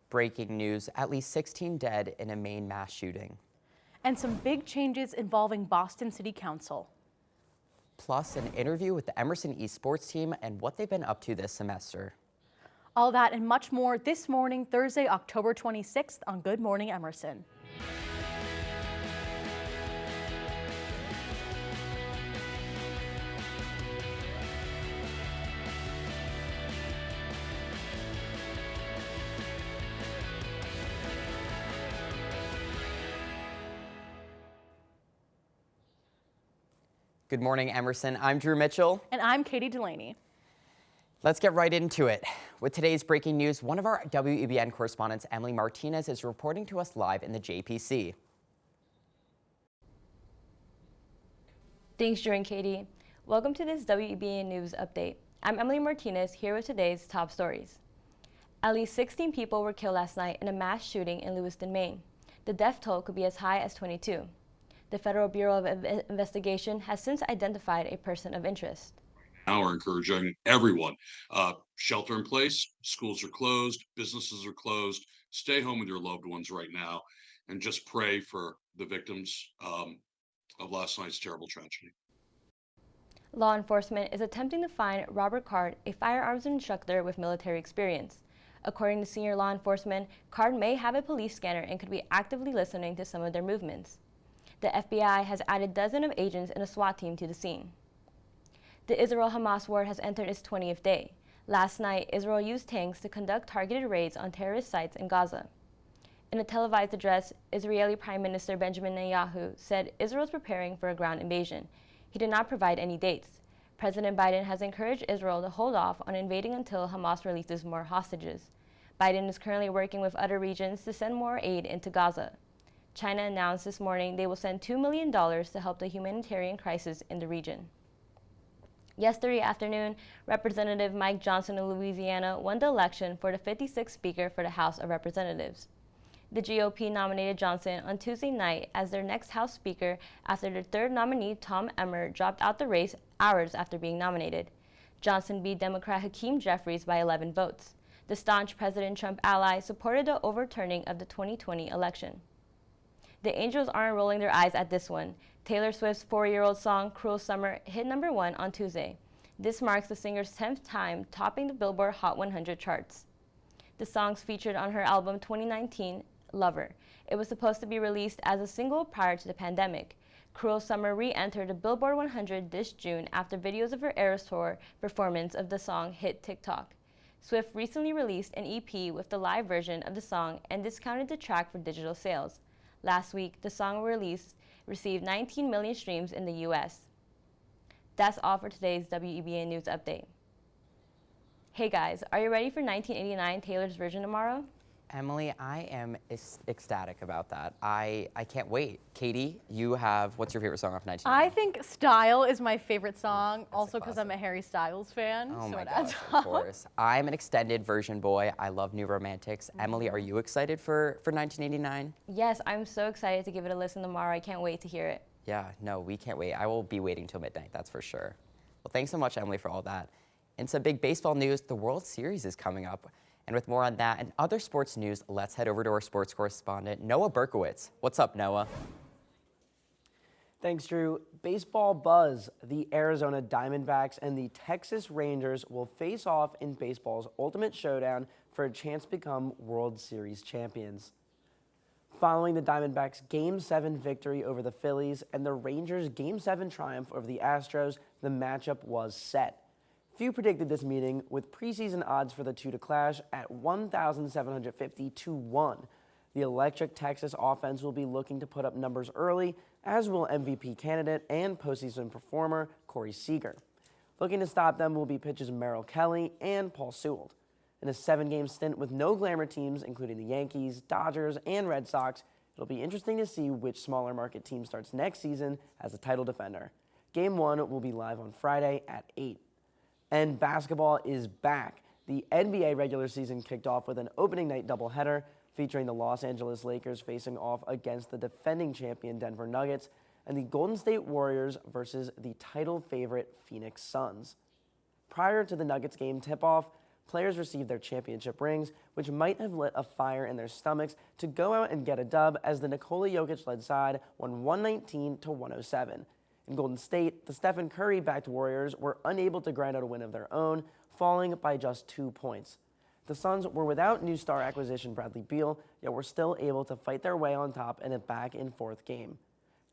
Breaking news, at least 16 dead in a Maine mass shooting. And some big changes involving Boston City Council. Plus, an interview with the Emerson Esports team and what they've been up to this semester. All that and much more this morning, Thursday, October 26th on Good Morning Emerson. Good morning, Emerson. I'm Drew Mitchell. And I'm Katie Delaney. Let's get right into it. With today's breaking news, one of our WEBN correspondents, Emily Martinez, is reporting to us live in the JPC. Thanks, Drew and Katie. Welcome to this WEBN News Update. I'm Emily Martinez, here with today's top stories. At least 16 people were killed last night in a mass shooting in Lewiston, Maine. The death toll could be as high as 22. The Federal Bureau of Investigation has since identified a person of interest. Now we're encouraging everyone, shelter in place, schools are closed, businesses are closed, stay home with your loved ones right now, and just pray for the victims of last night's terrible tragedy. Law enforcement is attempting to find Robert Card, a firearms instructor with military experience. According to senior law enforcement, Card may have a police scanner and could be actively listening to some of their movements. The FBI has added dozens of agents and a SWAT team to the scene. The Israel-Hamas war has entered its 20th day. Last night, Israel used tanks to conduct targeted raids on terrorist sites in Gaza. In a televised address, Israeli Prime Minister Benjamin Netanyahu said Israel is preparing for a ground invasion. He did not provide any dates. President Biden has encouraged Israel to hold off on invading until Hamas releases more hostages. Biden is currently working with other regions to send more aid into Gaza. China announced this morning they will send $2 million to help the humanitarian crisis in the region. Yesterday afternoon, Representative Mike Johnson of Louisiana won the election for the 56th Speaker for the House of Representatives. The GOP nominated Johnson on Tuesday night as their next House Speaker after their third nominee, Tom Emmer, dropped out the race hours after being nominated. Johnson beat Democrat Hakeem Jeffries by 11 votes. The staunch President Trump ally supported the overturning of the 2020 election. The Angels aren't rolling their eyes at this one. Taylor Swift's 4-year-old song, Cruel Summer, hit #1 on Tuesday. This marks the singer's 10th time topping the Billboard Hot 100 charts. The song's featured on her album 2019, Lover. It was supposed to be released as a single prior to the pandemic. Cruel Summer re-entered the Billboard 100 this June after videos of her Eras Tour performance of the song hit TikTok. Swift recently released an EP with the live version of the song and discounted the track for digital sales. Last week, the song received 19 million streams in the U.S. That's all for today's WEBN News Update. Hey guys, are you ready for 1989 Taylor's version tomorrow? Emily, I am ecstatic about that. I can't wait. Katie, you have, what's your favorite song off 1989? I think Style is my favorite song, That's also because I'm a Harry Styles fan. Oh so my it adds gosh, up. of course. I'm an extended version boy. I love New Romantics. Emily, are you excited for 1989? Yes, I'm so excited to give it a listen tomorrow. I can't wait to hear it. Yeah, no, we can't wait. I will be waiting till midnight, that's for sure. Well, thanks so much, Emily, for all that. In some big baseball news, the World Series is coming up. And with more on that and other sports news, let's head over to our sports correspondent, Noah Berkowitz. What's up, Noah? Thanks, Drew. Baseball buzz. The Arizona Diamondbacks and the Texas Rangers will face off in baseball's ultimate showdown for a chance to become World Series champions. Following the Diamondbacks' Game 7 victory over the Phillies and the Rangers' Game 7 triumph over the Astros, the matchup was set. Few predicted this meeting, with preseason odds for the two to clash at 1,750 to 1. The electric Texas offense will be looking to put up numbers early, as will MVP candidate and postseason performer Corey Seager. Looking to stop them will be pitchers Merrill Kelly and Paul Sewell. In a 7-game stint with no glamour teams, including the Yankees, Dodgers, and Red Sox, it'll be interesting to see which smaller market team starts next season as a title defender. Game 1 will be live on Friday at 8. And basketball is back. The NBA regular season kicked off with an opening night doubleheader featuring the Los Angeles Lakers facing off against the defending champion Denver Nuggets and the Golden State Warriors versus the title favorite Phoenix Suns. Prior to the Nuggets game tip-off, players received their championship rings, which might have lit a fire in their stomachs to go out and get a dub as the Nikola Jokic-led side won 119-107. In Golden State, the Stephen Curry-backed Warriors were unable to grind out a win of their own, falling by just 2 points. The Suns were without new star acquisition Bradley Beal, yet were still able to fight their way on top in a back-and-forth game.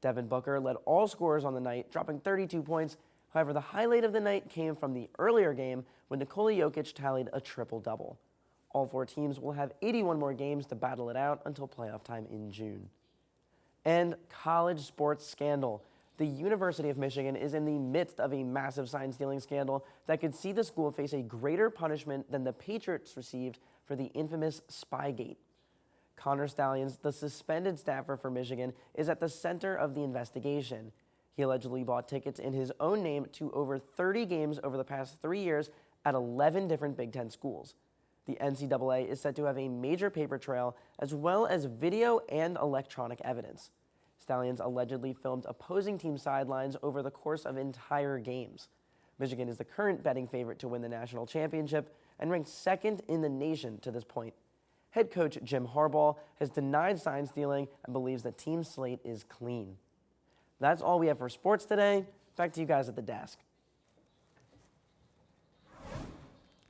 Devin Booker led all scorers on the night, dropping 32 points. However, the highlight of the night came from the earlier game when Nikola Jokic tallied a triple-double. All 4 teams will have 81 more games to battle it out until playoff time in June. And college sports scandal. The University of Michigan is in the midst of a massive sign-stealing scandal that could see the school face a greater punishment than the Patriots received for the infamous Spygate. Connor Stalions, the suspended staffer for Michigan, is at the center of the investigation. He allegedly bought tickets in his own name to over 30 games over the past 3 years at 11 different Big Ten schools. The NCAA is said to have a major paper trail as well as video and electronic evidence. Stalions allegedly filmed opposing team sidelines over the course of entire games. Michigan is the current betting favorite to win the national championship and ranked second in the nation to this point. Head coach Jim Harbaugh has denied sign stealing and believes the team slate is clean. That's all we have for sports today. Back to you guys at the desk.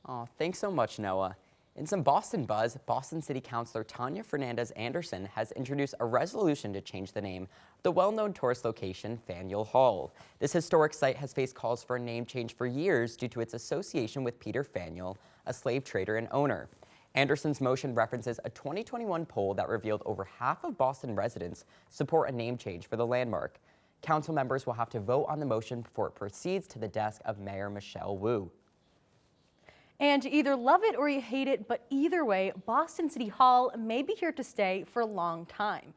Oh, thanks so much, Noah. In some Boston buzz, Boston City Councilor Tanya Fernandez Anderson has introduced a resolution to change the name of the well-known tourist location, Faneuil Hall. This historic site has faced calls for a name change for years due to its association with Peter Faneuil, a slave trader and owner. Anderson's motion references a 2021 poll that revealed over half of Boston residents support a name change for the landmark. Council members will have to vote on the motion before it proceeds to the desk of Mayor Michelle Wu. And you either love it or you hate it, but either way, Boston City Hall may be here to stay for a long time.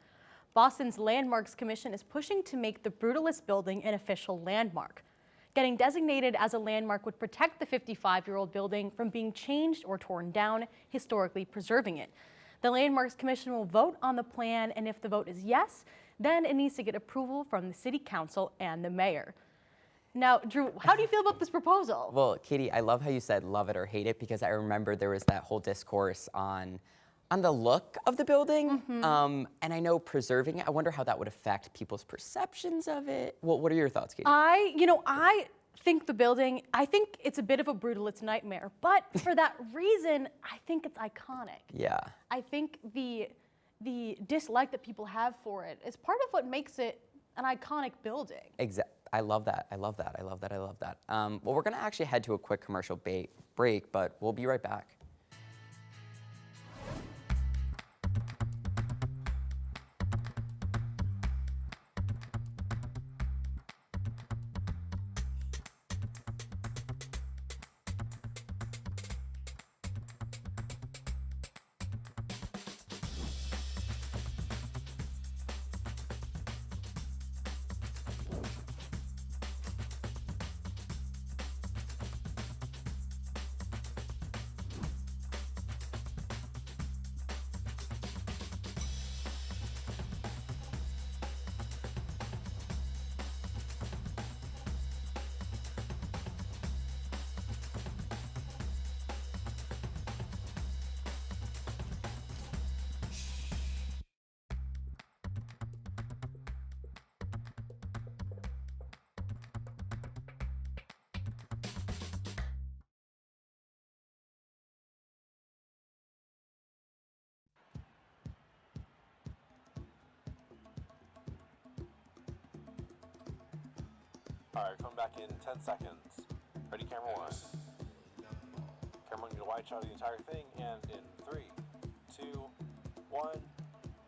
Boston's Landmarks Commission is pushing to make the Brutalist building an official landmark. Getting designated as a landmark would protect the 55-year-old building from being changed or torn down, historically preserving it. The Landmarks Commission will vote on the plan, and if the vote is yes, then it needs to get approval from the City Council and the Mayor. Now, Drew, how do you feel about this proposal? Well, Katie, I love how you said love it or hate it, because I remember there was that whole discourse on the look of the building. And I know preserving it, I wonder how that would affect people's perceptions of it. Well, what are your thoughts, Katie? I think the building, I think it's a bit of a brutalist nightmare, but for that reason, I think it's iconic. Yeah. I think the dislike that people have for it is part of what makes it an iconic building. Exactly. I love that. Well, we're going to actually head to a quick commercial break, but we'll be right back. Alright, come back in 10 seconds. Ready, camera 1. Camera 1, get a wide shot of the entire thing, and in 3, 2, 1,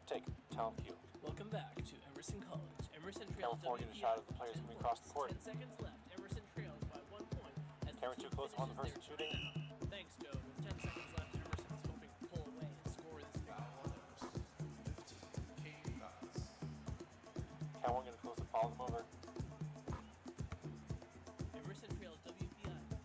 take. Tell them cue. Welcome back to Emerson College. Emerson trails Camera 4, get a shot of the players coming across the court. 10 seconds left. Emerson trails by 1 point. As Camera the 2 team close on the person finishes shooting. their time. Thanks, Joe. With 10 seconds left, Emerson is hoping to pull away and score this game. Camera 1, get a close up, follow them over. Emerson trails WPI 10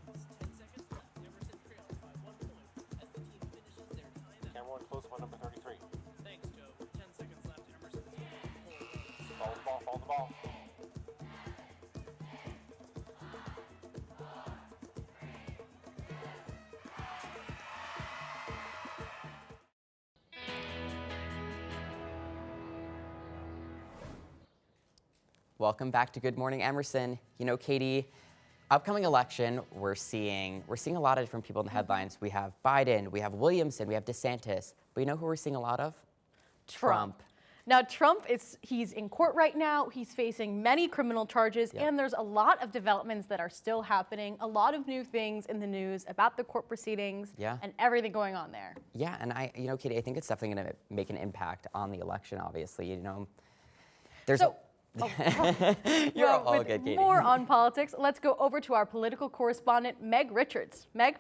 points. 10 seconds left. Emerson trails by 1 point as the team finishes their time. Camera 1, close up on number 33. Thanks, Joe. With 10 seconds left, Emerson is hoping to pull away and score. Follow the ball, follow the ball. Welcome back to Good Morning Emerson. You know, Katie, upcoming election, we're seeing a lot of different people in the headlines. We have Biden, we have Williamson, we have DeSantis. But you know who we're seeing a lot of? Trump. Now, Trump, he's in court right now. He's facing many criminal charges, Yep. and there's a lot of developments that are still happening, a lot of new things in the news about the court proceedings and everything going on there. Yeah, and Katie, I think it's definitely going to make an impact on the election, obviously. You know, there's You're all with good, Katie. More on politics, let's go over to our political correspondent, Meg Richards. Meg?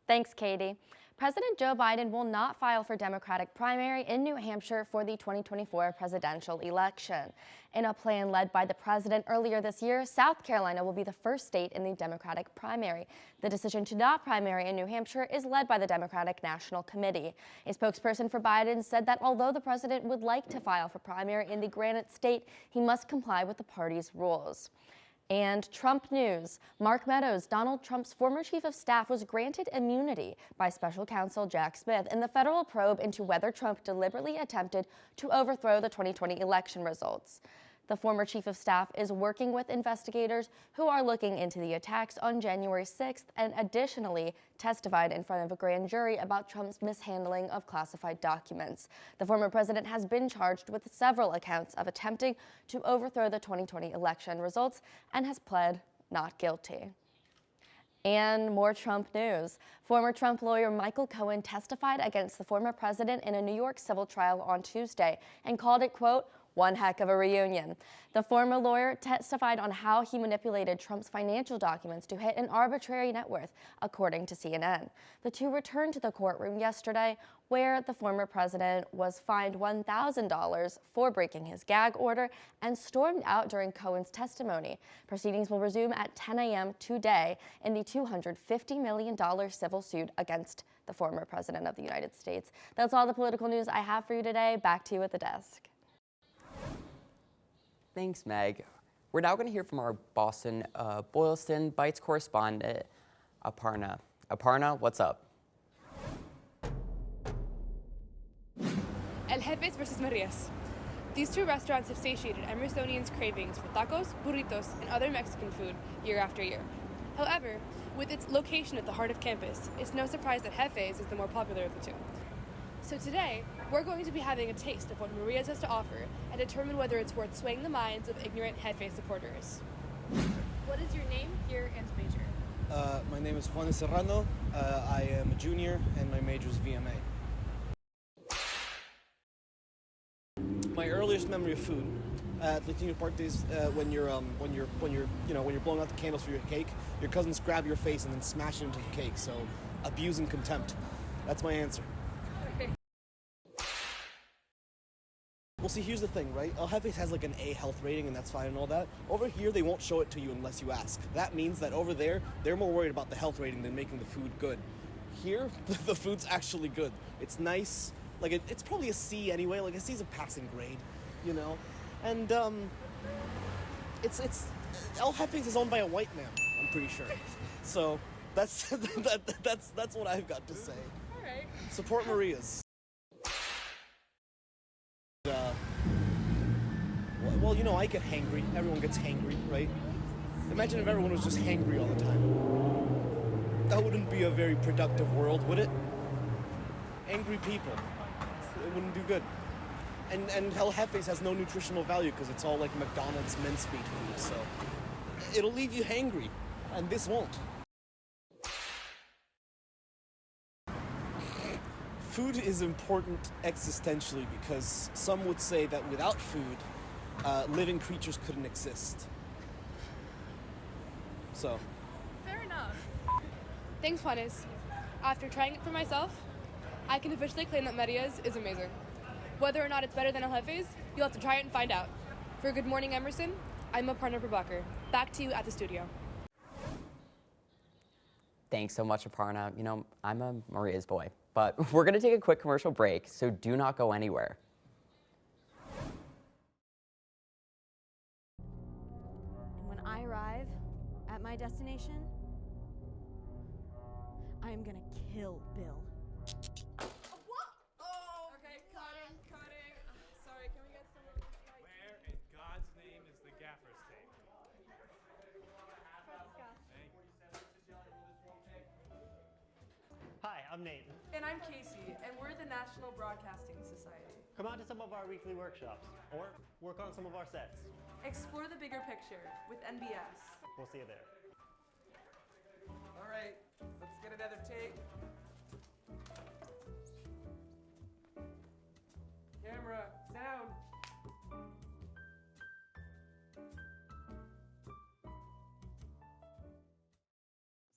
Thanks, Katie. President Joe Biden will not file for Democratic primary in New Hampshire for the 2024 presidential election. In a plan led by the president earlier this year, South Carolina will be the first state in the Democratic primary. The decision to not primary in New Hampshire is led by the Democratic National Committee. A spokesperson for Biden said that although the president would like to file for primary in the Granite State, he must comply with the party's rules. And Trump news. Mark Meadows, Donald Trump's former chief of staff, was granted immunity by special counsel Jack Smith in the federal probe into whether Trump deliberately attempted to overthrow the 2020 election results. The former chief of staff is working with investigators who are looking into the attacks on January 6th and additionally testified in front of a grand jury about Trump's mishandling of classified documents. The former president has been charged with several accounts of attempting to overthrow the 2020 election results and has pled not guilty. And more Trump news. Former Trump lawyer Michael Cohen testified against the former president in a New York civil trial on Tuesday and called it, quote, one heck of a reunion. The former lawyer testified on how he manipulated Trump's financial documents to hit an arbitrary net worth, according to CNN. The two returned to the courtroom yesterday, where the former president was fined $1,000 for breaking his gag order and stormed out during Cohen's testimony. Proceedings will resume at 10 a.m. today in the $250 million civil suit against the former president of the United States. That's all the political news I have for you today. Back to you at the desk. Thanks, Meg. We're now going to hear from our Boston Boylston Bites correspondent, Aparna. Aparna, what's up? El Jefe's versus Maria's. These two restaurants have satiated Emersonians' cravings for tacos, burritos, and other Mexican food year after year. However, with its location at the heart of campus, it's no surprise that Jefe's is the more popular of the two. So today, we're going to be having a taste of what Maria's has to offer and determine whether it's worth swaying the minds of ignorant Jefe supporters. What is your name, year, and major? My name is Juan Serrano. I am a junior, and my major is VMA. My earliest memory of food at Latino parties, when you're blowing out the candles for your cake, your cousins grab your face and then smash it into the cake. So, abuse and contempt. That's my answer. Well, see, here's the thing, right? El Jefe's has like an A health rating, and that's fine and all that. Over here, they won't show it to you unless you ask. That means that over there, they're more worried about the health rating than making the food good. Here, the food's actually good. It's nice. Like, it's probably a C anyway. Like, a C's a passing grade, you know? And, it's El Jefe's is owned by a white man, I'm pretty sure. So, that's what I've got to say. All right. Support Maria's. Well, you know, I get hangry. Everyone gets hangry, right? Imagine if everyone was just hangry all the time. That wouldn't be a very productive world, would it? Angry people. It wouldn't do good. And El Jefe's has no nutritional value because it's all like McDonald's mincemeat food, so it'll leave you hangry, and this won't. Food is important existentially because some would say that without food, living creatures couldn't exist. So. Fair enough. Thanks, Juanes. After trying it for myself, I can officially claim that Maria's is amazing. Whether or not it's better than El Jefe's, you'll have to try it and find out. For Good Morning Emerson, I'm Aparna Prabhakar. Back to you at the studio. Thanks so much, Aparna. You know, I'm a Maria's boy, but we're going to take a quick commercial break, so do not go anywhere. And when I arrive at my destination, I am gonna kill Bill. What? Oh, okay, cutting. Sorry, can we get some of this? I'm Nate. And I'm Casey, and we're the National Broadcasting Society. Come out to some of our weekly workshops, or work on some of our sets. Explore the bigger picture with NBS. We'll see you there. All right, let's get another take. Camera, sound.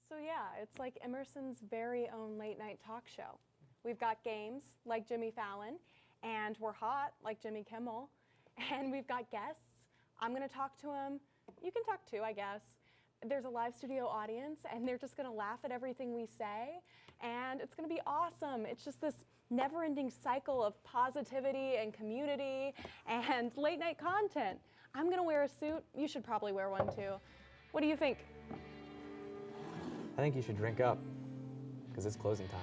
So yeah, it's like Emerson's very own late night talk show. We've got games like Jimmy Fallon, and we're hot like Jimmy Kimmel, and we've got guests. I'm gonna talk to them. You can talk too, I guess. There's a live studio audience, and they're just gonna laugh at everything we say, and it's gonna be awesome. It's just this never-ending cycle of positivity and community and late night content. I'm gonna wear a suit. You should probably wear one too. What do you think? I think you should drink up, because it's closing time.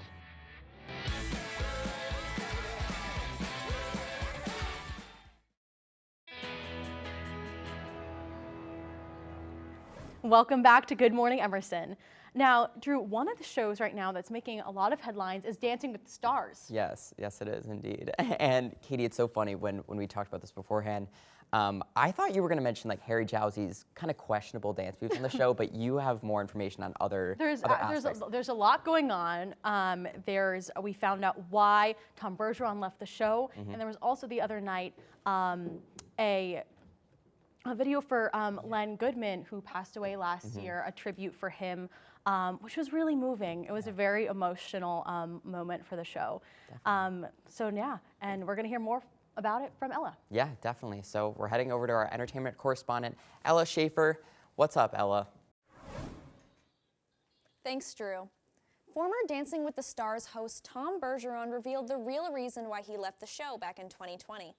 Welcome back to Good Morning Emerson. Now, Drew, one of the shows right now that's making a lot of headlines is Dancing with the Stars. Yes, yes, it is indeed. And Katie, it's so funny when we talked about this beforehand. I thought you were going to mention like Harry Jowsey's kind of questionable dance moves on the show, but you have more information on other aspects. There's a lot going on. We found out why Tom Bergeron left the show, and there was also the other night a video for Len Goodman, who passed away last year, a tribute for him, which was really moving. It was a very emotional moment for the show. So yeah, and we're going to hear more about it from Ella. Yeah, definitely. So we're heading over to our entertainment correspondent, Ella Schaefer. What's up, Ella? Thanks, Drew. Former Dancing with the Stars host Tom Bergeron revealed the real reason why he left the show back in 2020.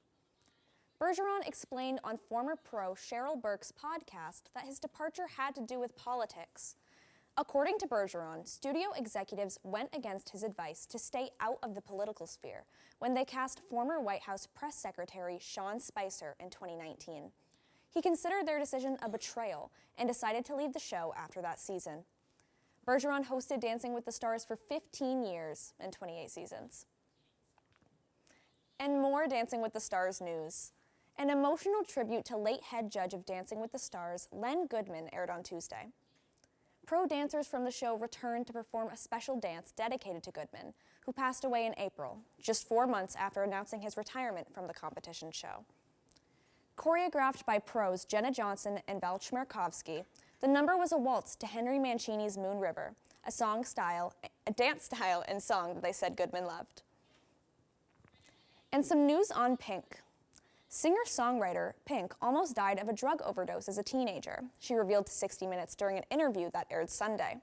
Bergeron explained on former pro Cheryl Burke's podcast that his departure had to do with politics. According to Bergeron, studio executives went against his advice to stay out of the political sphere when they cast former White House press secretary Sean Spicer in 2019. He considered their decision a betrayal and decided to leave the show after that season. Bergeron hosted Dancing with the Stars for 15 years and 28 seasons. And more Dancing with the Stars news. An emotional tribute to late head judge of Dancing with the Stars, Len Goodman, aired on Tuesday. Pro dancers from the show returned to perform a special dance dedicated to Goodman, who passed away in April, just 4 months after announcing his retirement from the competition show. Choreographed by pros Jenna Johnson and Val Chmerkovsky, the number was a waltz to Henry Mancini's Moon River, a dance style and song that they said Goodman loved. And some news on Pink. Singer-songwriter Pink almost died of a drug overdose as a teenager, she revealed to 60 Minutes during an interview that aired Sunday.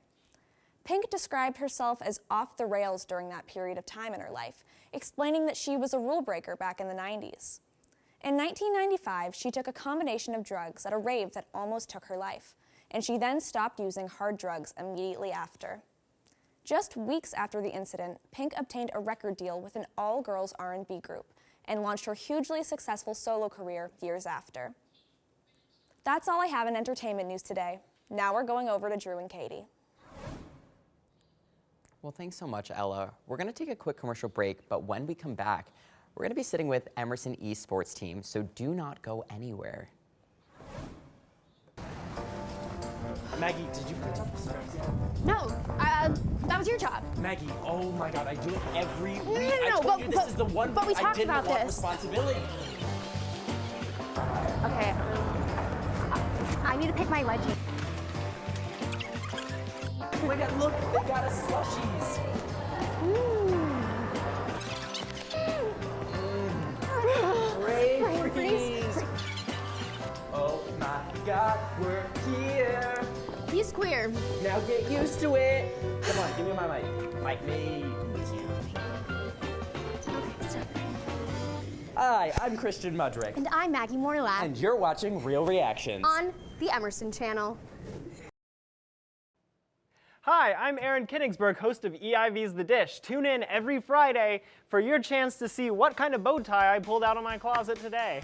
Pink described herself as off the rails during that period of time in her life, explaining that she was a rule breaker back in the 90s. In 1995, she took a combination of drugs at a rave that almost took her life, and she then stopped using hard drugs immediately after. Just weeks after the incident, Pink obtained a record deal with an all-girls R&B group, and launched her hugely successful solo career years after. That's all I have in entertainment news today. Now we're going over to Drew and Katie. Well, thanks so much, Ella. We're going to take a quick commercial break, but when we come back, we're going to be sitting with Emerson Esports team, so do not go anywhere. Maggie, did you print up the scripts yet? No, that was your job. Maggie, oh my God, I do it every week. No, I told you this is the one but we I talked didn't about want this. responsibility. Okay, I need to pick my wedgie. Oh my God, look, they got us slushies. Freeze. Oh my God, we're here. He's queer. Now get used to it. Come on, give me my mic. Mic me. Hi, I'm Christian Mudrick. And I'm Maggie Morlap. And you're watching Real Reactions. On the Emerson Channel. Hi, I'm Aaron Kinigsberg, host of EIV's The Dish. Tune in every Friday for your chance to see what kind of bow tie I pulled out of my closet today.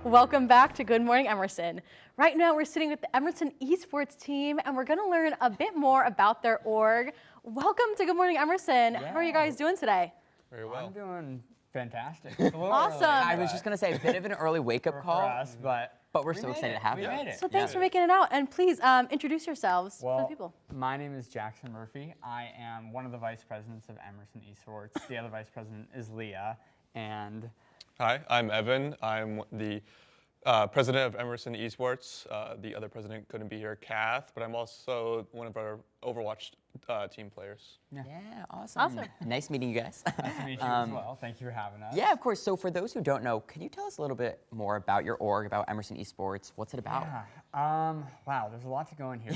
Welcome back to Good Morning Emerson. Right now we're sitting with the Emerson Esports team and we're going to learn a bit more about their org. Welcome to Good Morning Emerson. How are you guys doing today? Very well. I'm doing fantastic. Awesome. I was just going to say a bit of an early wake-up call for us, but we're so excited to have you. So thanks for making it out. And please introduce yourselves for the people. My name is Jackson Murphy. I am one of the vice presidents of Emerson Esports. The other vice president is Leah. And Hi, I'm Evan. I'm the president of Emerson Esports. The other president couldn't be here, Kath, but I'm also one of our Overwatch team players. Yeah, awesome. Nice meeting you guys. Nice to meet you as well. Thank you for having us. Yeah, of course. So for those who don't know, can you tell us a little bit more about your org, about Emerson Esports? What's it about? Wow, there's a lot to go in here.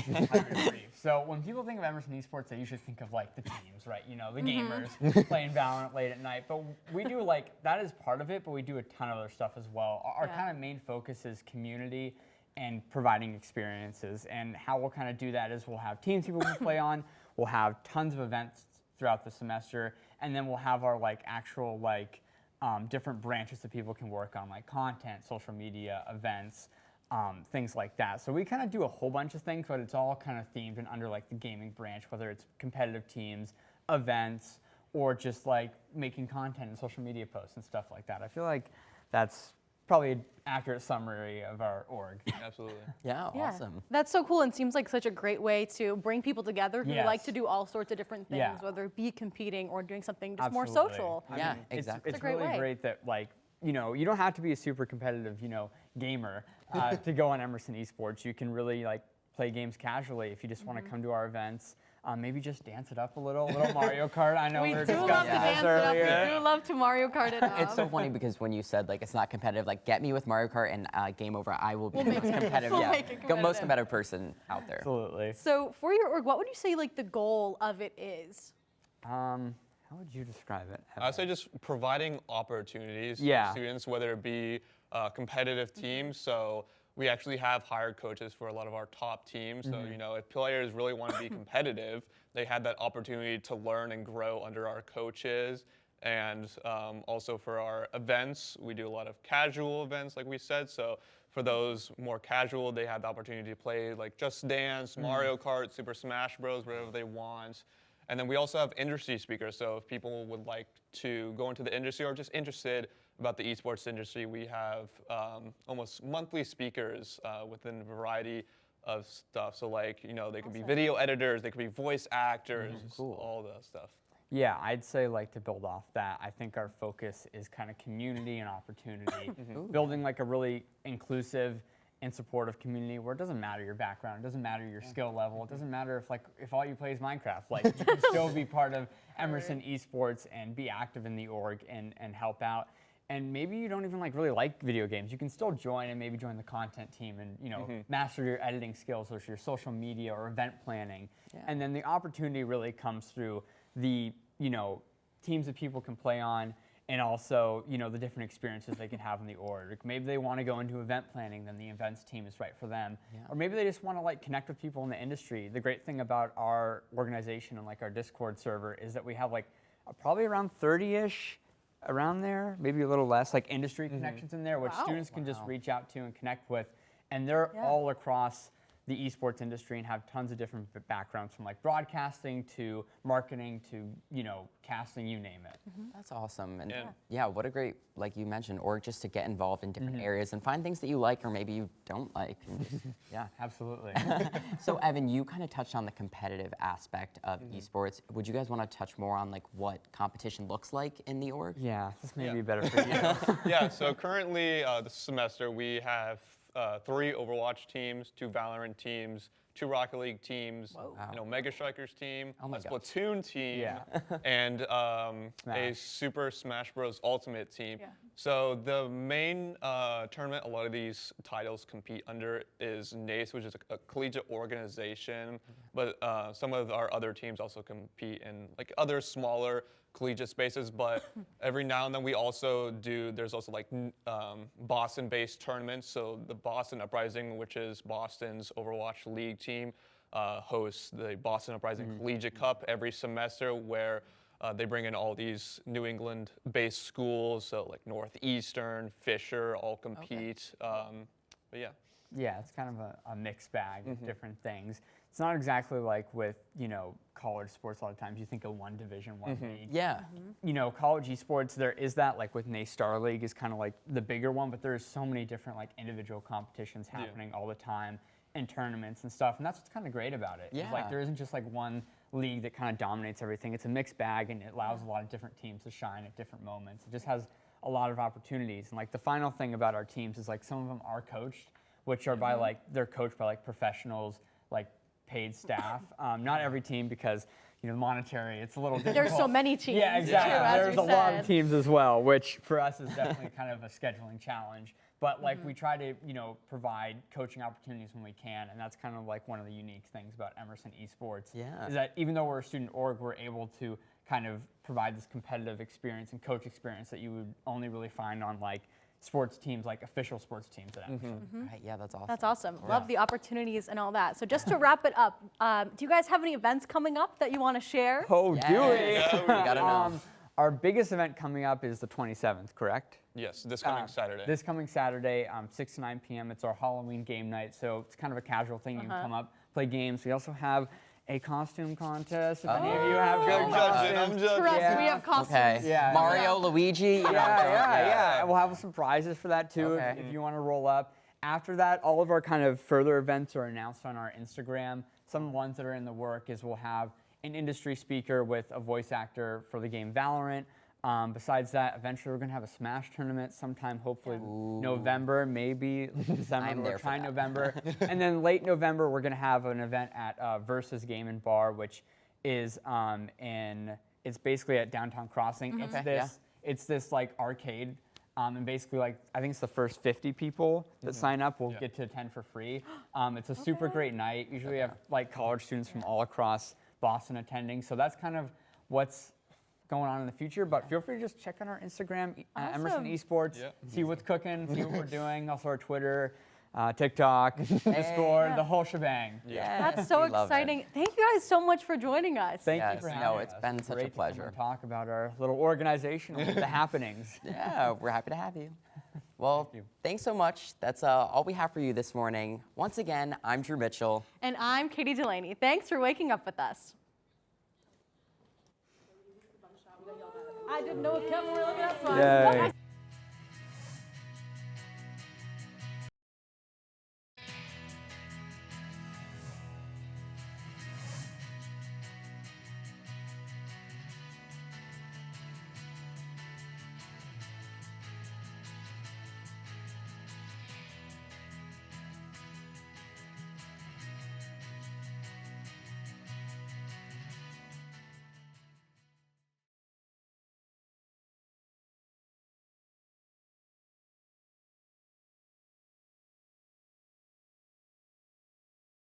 So when people think of Emerson Esports, they usually think of like the teams, right? You know, the gamers playing Valorant late at night. But we do that is part of it, but we do a ton of other stuff as well. Our kind of main focus is community and providing experiences. And how we'll kind of do that is we'll have teams people can play on. We'll have tons of events throughout the semester, and then we'll have our actual different branches that people can work on, like content, social media, events, things like that. So we kind of do a whole bunch of things, but it's all kind of themed and under the gaming branch, whether it's competitive teams, events, or just making content and social media posts and stuff like that. I feel like that's probably an accurate summary of our org. Absolutely. Yeah, awesome. That's so cool and seems like such a great way to bring people together who like to do all sorts of different things, whether it be competing or doing something just more social. Yeah, exactly. It's really great that you don't have to be a super competitive, gamer to go on Emerson Esports. You can really play games casually if you just want to come to our events. Maybe just dance it up a little Mario Kart. I know we were discussing this earlier. We do love to Mario Kart it up. It's so funny because when you said it's not competitive, get me with Mario Kart and game over, I will be the most competitive. Most competitive person out there. Absolutely. So for your org, what would you say the goal of it is? How would you describe it? I'd say just providing opportunities for students, whether it be competitive teams. So we actually have hired coaches for a lot of our top teams. So, if players really want to be competitive, they had that opportunity to learn and grow under our coaches. And also for our events, we do a lot of casual events, like we said. So for those more casual, they had the opportunity to play Just Dance, Mario Kart, Super Smash Bros, whatever they want. And then we also have industry speakers. So if people would like to go into the industry or just interested about the esports industry, we have almost monthly speakers within a variety of stuff. So they could be video editors, they could be voice actors, all that stuff. Yeah, I'd say to build off that, I think our focus is kind of community and opportunity. Building a really inclusive and supportive community where it doesn't matter your background, it doesn't matter your skill level, it doesn't matter if all you play is Minecraft. You can still be part of Emerson Esports and be active in the org and help out. And maybe you don't even really like video games. You can still join and maybe join the content team and master your editing skills or your social media or event planning. Yeah. And then the opportunity really comes through the teams that people can play on, and also the different experiences they can have in the org. Maybe they want to go into event planning, then the events team is right for them. Yeah. Or maybe they just want to connect with people in the industry. The great thing about our organization and our Discord server is that we have probably around 30-ish around there, maybe a little less, industry connections in there, which students can just reach out to and connect with. And they're all across the esports industry and have tons of different backgrounds, from broadcasting to marketing to casting, you name it. That's awesome. And yeah, what a great, like you mentioned, org just to get involved in different areas and find things that you like or maybe you don't like. And just, yeah, absolutely. So Evan, you kind of touched on the competitive aspect of esports. Would you guys want to touch more on what competition looks like in the org? Yeah, this may be better for you. Yeah, so currently this semester we have 3 Overwatch teams, 2 Valorant teams, 2 Rocket League teams, Mega Strikers team, a Splatoon team, and a Super Smash Bros. Ultimate team. Yeah. So the main tournament a lot of these titles compete under is NACE, which is a collegiate organization, but some of our other teams also compete in other smaller collegiate spaces, but every now and then we also there's also Boston-based tournaments. So the Boston Uprising, which is Boston's Overwatch League team, hosts the Boston Uprising Collegiate Cup every semester, where They bring in all these New England-based schools, so like Northeastern, Fisher, all compete. But yeah. Yeah, it's kind of a mixed bag of different things. It's not exactly like with, college sports. A lot of times you think of one division, one league. Yeah. College esports, there is that, like with Nate Star League is kind of like the bigger one, but there's so many different like individual competitions happening all the time and tournaments and stuff. And that's what's kind of great about it. Yeah. Like there isn't just like one league that kind of dominates everything. It's a mixed bag and it allows a lot of different teams to shine at different moments. It just has a lot of opportunities. And like the final thing about our teams is like some of them are coached, which are by like, they're coached by like professionals, like paid staff. Not every team because, monetary, it's a little difficult. There's so many teams. Yeah, exactly. Too, There's a lot of teams as well, which for us is definitely kind of a scheduling challenge. But like we try to, provide coaching opportunities when we can, and that's kind of like one of the unique things about Emerson Esports. Yeah. Is that even though we're a student org, we're able to kind of provide this competitive experience and coach experience that you would only really find on like sports teams, like official sports teams at Emerson. Right, yeah, that's awesome. That's awesome. Love the opportunities and all that. So just to wrap it up, do you guys have any events coming up that you want to share? Oh, do we? Yeah, we gotta know. Our biggest event coming up is the 27th, correct? Yes, this coming Saturday. This coming Saturday, 6 to 9 p.m. It's our Halloween game night, so it's kind of a casual thing. You can come up, play games. We also have a costume contest. If any of you have good costumes. I'm judging. Trust, we have costumes. Okay. Yeah. Mario, Luigi. Yeah. We'll have some prizes for that too Okay. if you want to roll up. After that, all of our kind of further events are announced on our Instagram. Some ones that are in the work is we'll have an industry speaker with a voice actor for the game Valorant. Besides that, eventually we're going to have a Smash tournament sometime, hopefully November, maybe December. I'm there for trying that. November. And then late November, we're going to have an event at Versus Game and Bar, which is it's basically at Downtown Crossing. It's this like arcade. And basically, like, I think it's the first 50 people that sign up will get to attend for free. It's a super great night. Usually we have like college students from all across Boston attending. So that's kind of what's going on in the future, but feel free to just check out our Instagram, Emerson Esports, see what's cooking, see what we're doing, also our Twitter, TikTok, Discord, the whole shebang. That's so exciting. Thank you guys so much for joining us. Thank you for having us. It's been such a pleasure. To talk about our little organization and the happenings. Yeah, we're happy to have you. Well, thanks so much. That's all we have for you this morning. Once again, I'm Drew Mitchell. And I'm Katie Delaney. Thanks for waking up with us. I didn't know a camera. Look at that.